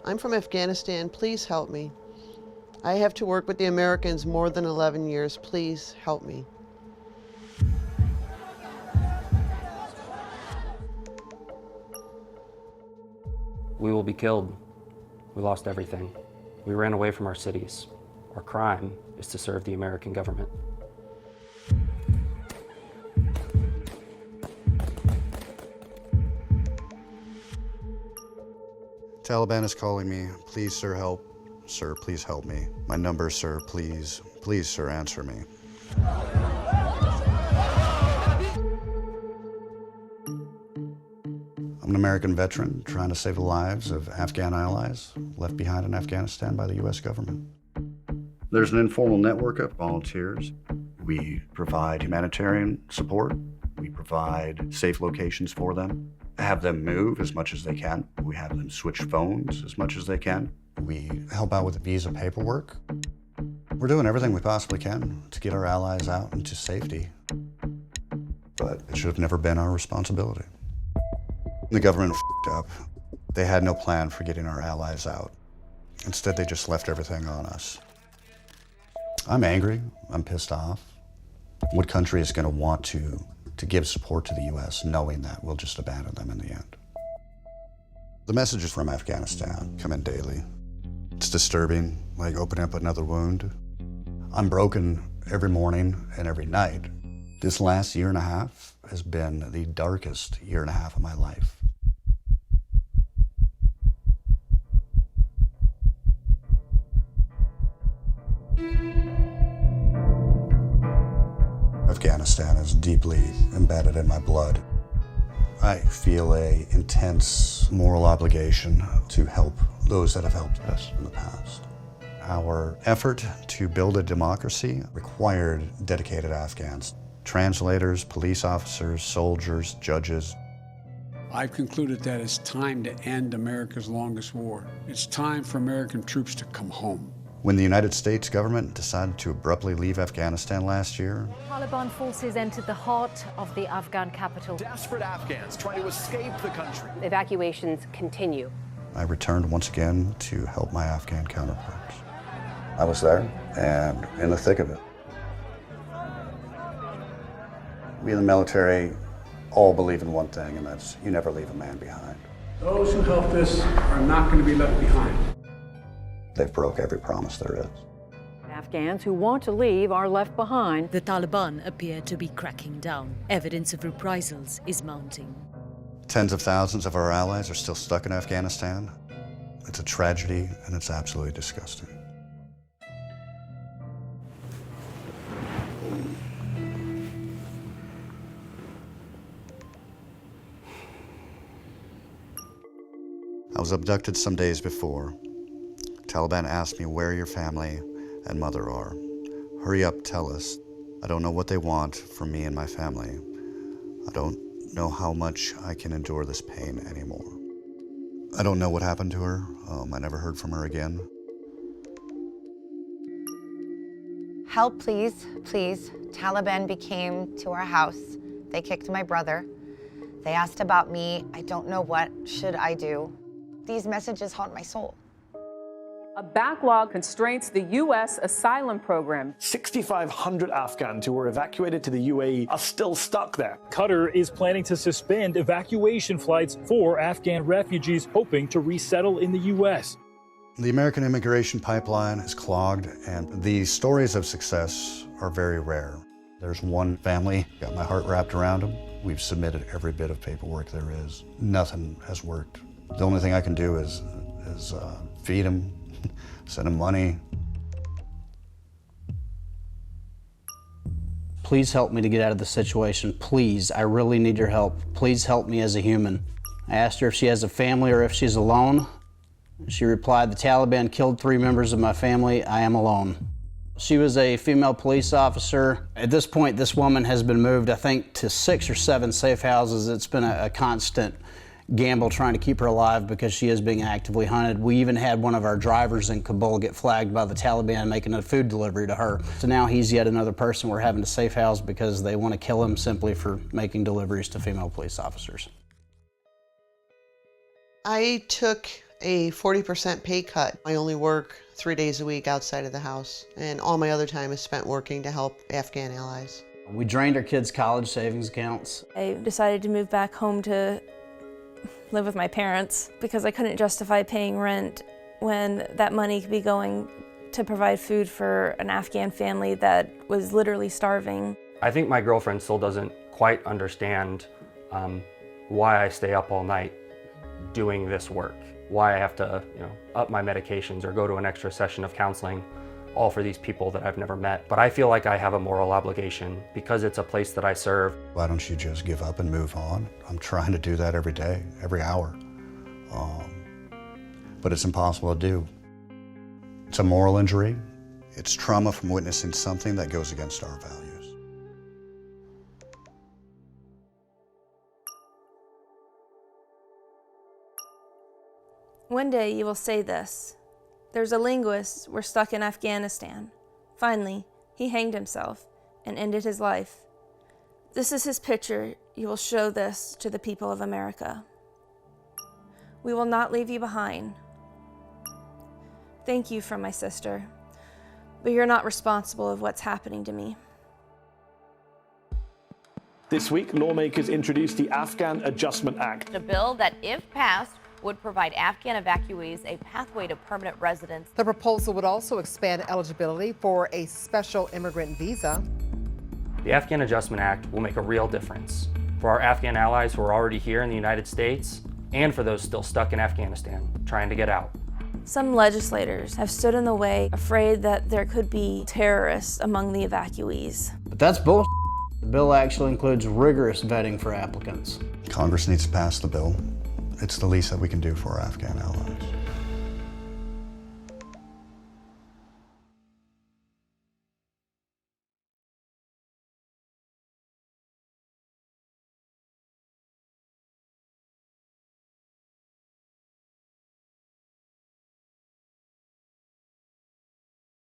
I'm from Afghanistan. Please help me. I have to work with the Americans more than 11 years. Please help me. We will be killed. We lost everything. We ran away from our cities. Our crime is to serve the American government. Taliban is calling me. Please, sir, help. Sir, please help me. My number, sir, please. Please, sir, answer me. I'm an American veteran trying to save the lives of Afghan allies left behind in Afghanistan by the U.S. government. There's an informal network of volunteers. We provide humanitarian support. We provide safe locations for them. Have them move as much as they can. We have them switch phones as much as they can. We help out with the visa paperwork. We're doing everything we possibly can to get our allies out into safety. But it should have never been our responsibility. The government f***ed up. They had no plan for getting our allies out. Instead, they just left everything on us. I'm angry. I'm pissed off. What country is going to want to give support to the U.S. knowing that we'll just abandon them in the end? The messages from Afghanistan come in daily. It's disturbing, like opening up another wound. I'm broken every morning and every night. This last year and a half has been the darkest year and a half of my life. Afghanistan is deeply embedded in my blood. I feel an intense moral obligation to help those that have helped us in the past. Our effort to build a democracy required dedicated Afghans. Translators, police officers, soldiers, judges. I've concluded that it's time to end America's longest war. It's time for American troops to come home. When the United States government decided to abruptly leave Afghanistan last year, Taliban forces entered the heart of the Afghan capital. Desperate Afghans trying to escape the country. Evacuations continue. I returned once again to help my Afghan counterparts. I was there and in the thick of it. We in the military all believe in one thing, and that's you never leave a man behind. Those who help us are not going to be left behind. They've broke every promise there is. Afghans who want to leave are left behind. The Taliban appear to be cracking down. Evidence of reprisals is mounting. Tens of thousands of our allies are still stuck in Afghanistan. It's a tragedy, and it's absolutely disgusting. I was abducted some days before. Taliban asked me where your family and mother are. Hurry up, tell us. I don't know what they want from me and my family. I don't know how much I can endure this pain anymore. I don't know what happened to her. I never heard from her again. Help, please, please. Taliban came to our house. They kicked my brother. They asked about me. I don't know what should I do. These messages haunt my soul. A backlog constrains the U.S. asylum program. 6,500 Afghans who were evacuated to the UAE are still stuck there. Qatar is planning to suspend evacuation flights for Afghan refugees hoping to resettle in the U.S. The American immigration pipeline is clogged, and the stories of success are very rare. There's one family, got my heart wrapped around them. We've submitted every bit of paperwork there is. Nothing has worked. The only thing I can do is feed them, send them money. Please help me to get out of the situation. Please, I really need your help. Please help me as a human. I asked her if she has a family or if she's alone. She replied, the Taliban killed 3 members of my family. I am alone. She was a female police officer. At this point, this woman has been moved, I think, to 6 or 7 safe houses. It's been a constant gamble trying to keep her alive because she is being actively hunted. We even had one of our drivers in Kabul get flagged by the Taliban making a food delivery to her. So now he's yet another person we're having to safe house because they want to kill him simply for making deliveries to female police officers. I took a 40% pay cut. I only work 3 days a week outside of the house, and all my other time is spent working to help Afghan allies. We drained our kids' college savings accounts. I decided to move back home to live with my parents because I couldn't justify paying rent when that money could be going to provide food for an Afghan family that was literally starving. I think my girlfriend still doesn't quite understand why I stay up all night doing this work, why I have to, up my medications or go to an extra session of counseling, all for these people that I've never met. But I feel like I have a moral obligation because it's a place that I serve. Why don't you just give up and move on? I'm trying to do that every day, every hour. But it's impossible to do. It's a moral injury. It's trauma from witnessing something that goes against our values. One day you will say this. There's a linguist, we're stuck in Afghanistan. Finally, he hanged himself and ended his life. This is his picture. You will show this to the people of America. We will not leave you behind. Thank you from my sister, but you're not responsible of what's happening to me. This week, lawmakers introduced the Afghan Adjustment Act. A bill that, if passed, would provide Afghan evacuees a pathway to permanent residence. The proposal would also expand eligibility for a special immigrant visa. The Afghan Adjustment Act will make a real difference for our Afghan allies who are already here in the United States and for those still stuck in Afghanistan trying to get out. Some legislators have stood in the way, afraid that there could be terrorists among the evacuees. But that's bullshit. The bill actually includes rigorous vetting for applicants. Congress needs to pass the bill. It's the least that we can do for our Afghan allies.